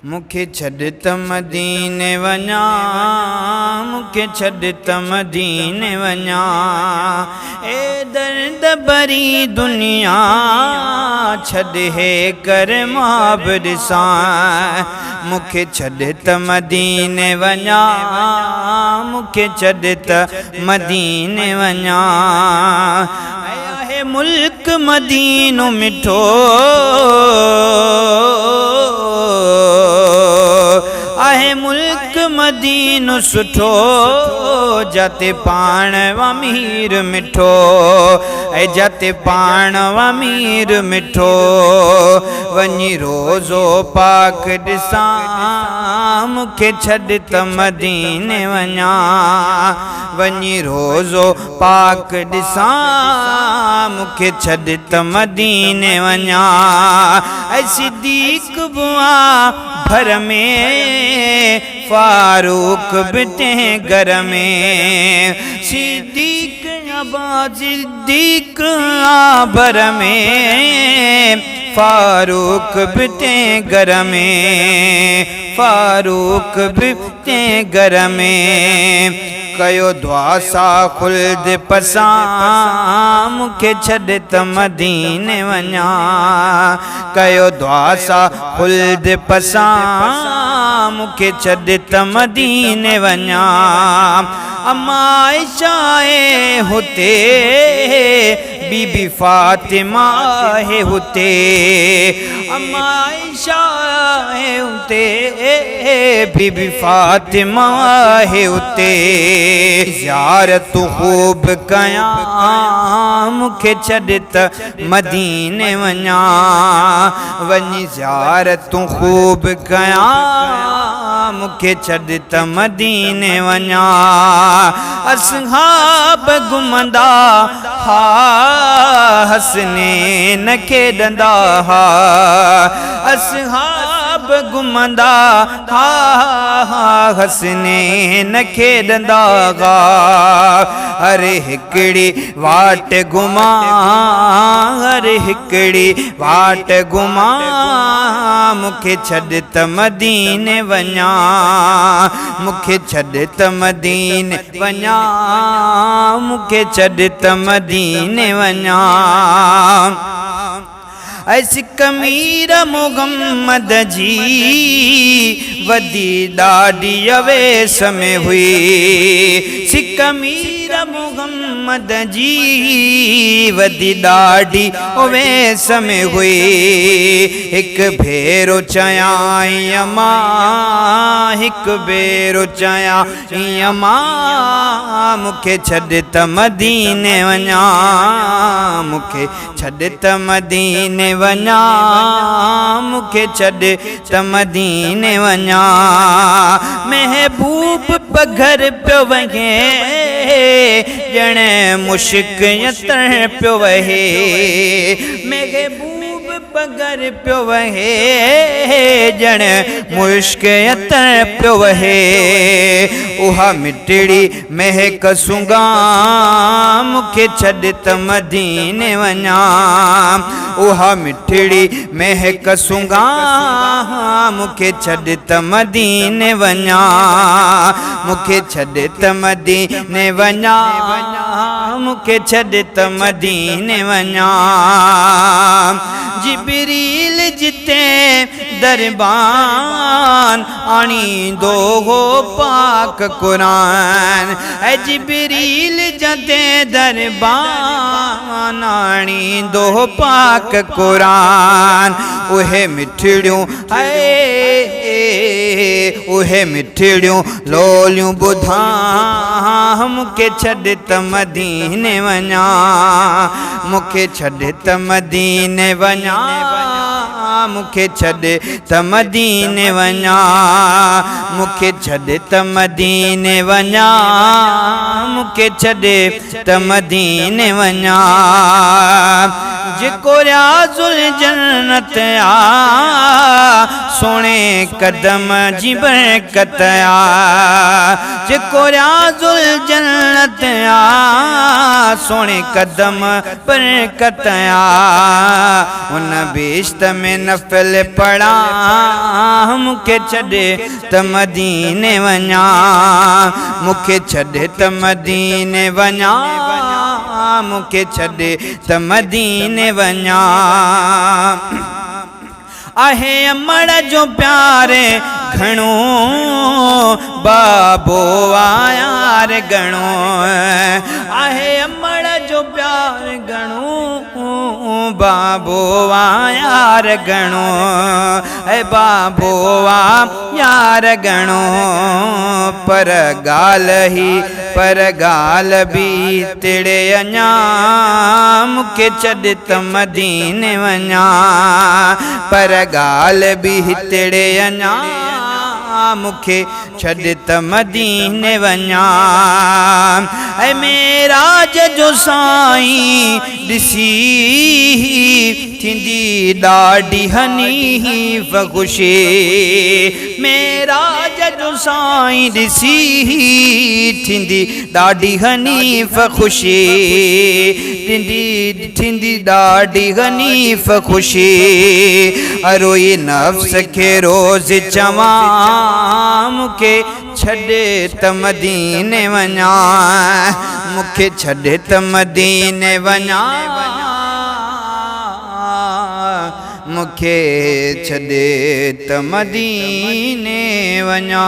मुखे छॾ त मदीने वञा, मुखे छॾ त मदीने वञा। ए दर्द भरी दुनिया छॾ हे कर मां बि ॾिसां। मुखे छॾ त मदीने वञा, मुखे छॾ त मदीने वञा। आहे मुल्क मदीनो मिठो, आहे मुल्क मदीनो सुठो, जाते पाण अमीर मिठो, ऐं जाते पाण अमीर मिठो। वञी रोज़ो पाक ॾिसां, मुखे छॾ त मदीने वञा। वञी रोज़ो पाक ॾिसां, मुखे छॾ त मदीने वञा। ऐं सिद्दीक़ बुआ भर में, फारूक बि तंहिं घर में। सिद्दीक़ सिद्दीक़ भर में, फारूक बि तंहिं घर में, फारूक बि तंहिं घर में। कयो दुआ सा खुल्द पसां, मुखे छॾ त मदीने वञा। कयो दुआ सा खुल्द पसां, मुखे छॾ त मदीने वञा। अम्मा आयशा आहे हुते, बीबी फातिमा आहे हुते। अम्मा आयशा आहे हुते, बीबी फातिमा आहे हुते। ज़ियारत खूब कयां, मुखे छॾ त मदीने वञा। वञी ज़ियारत खूब कयां, मुखे छॾ त मदीने वञा। असहाब घुमंदा हा, हसनैन खेॾंदा हा। असहाब घुमंदा हा, हसनैन खेॾंदा हा। हर हिकिड़ी वाट घुमां, हर हिकिड़ी वाट घुमां, मुखे छॾ त मदीने वञा। मुखे छॾ त मदीने वञा, मुखे छॾ त मदीने वञा। ऐसी कमीर मोहम्मद जी वदी ॾाढी अवेस में हुई। सिकमीर मोहम्मद जी वदी ॾाढी अवेस में हुई। हिकु भेरो चयाई अम्मा, हिकु भेरो चयाई अम्मा, मुखे छॾ त मदीने वञा। मुखे छॾ त मदीने वञा, मुखे छॾ त मदीने वञा। महबूब पघर पियो वहे, ॼण मुश्क यतर पियो वहे। महबूब पघर पियो वहे, ॼण मुश्क यतर पियो वहे। उहा मिठड़ी महक सुंघां, मुखे छॾ त मदीने वञा। उहा मिठड़ी महक सुंघां, मुखे छॾ त मदीने वञा। मुखे छॾ त मदीने वञा, मुखे छॾ त मदीने वञा। जिब्रील जिते दरबान आणींदो हो पाक कुरान। ऐं जिब्रील जिते दरबान आणींदो हो पाक कुरान। उहे मिठड़ियूं उहे मिठड़ियूं लोलियूं ॿुधां, मुखे छॾ त मदीने वञा। मुखे छॾ त मदीने वञा, मुखे छॾ त मदीने वञा। मुखे छॾ त मदीने वञा, मुखे छॾ त मदीने वञा। जिको रियाजुल जन्नत आ सोने कदम जी बरकत आ जिको रियाजुल जन्नत आ सोने कदम बरकत आ उन बेश्त में नफल पढ़ा मुखे छड़े त मदीने वञा मुखे छड़े त मदीने वञा मुखे छड़े त मदीने वञा आहे अमड़ जो प्यारे घणो बाबो यार घणो आहे अमड़ जो प्यार घणो बाबो यार घणो ऐ बाबो यार घणो पर गाल भी तिड़े अञा मुखे छॾ त मदीने वञा पर गाल भी तिड़े अञा मुखे छॾ त मदीने वञा ऐ मेराज जो साईं ॾिसी थींदी ॾाढी हनीफ़ ख़ुशी मेराज जो साईं ॾिसी थींदी ॾाढी हनीफ़ ख़ुशी थींदी ॾाढी हनीफ़ ख़ुशी अरो ये नफ्स खे रोज़ चवां मुखे छॾ त मदीने वञा मुखे छॾ त मदीने वञा मुखे छॾ त मदीने वञा।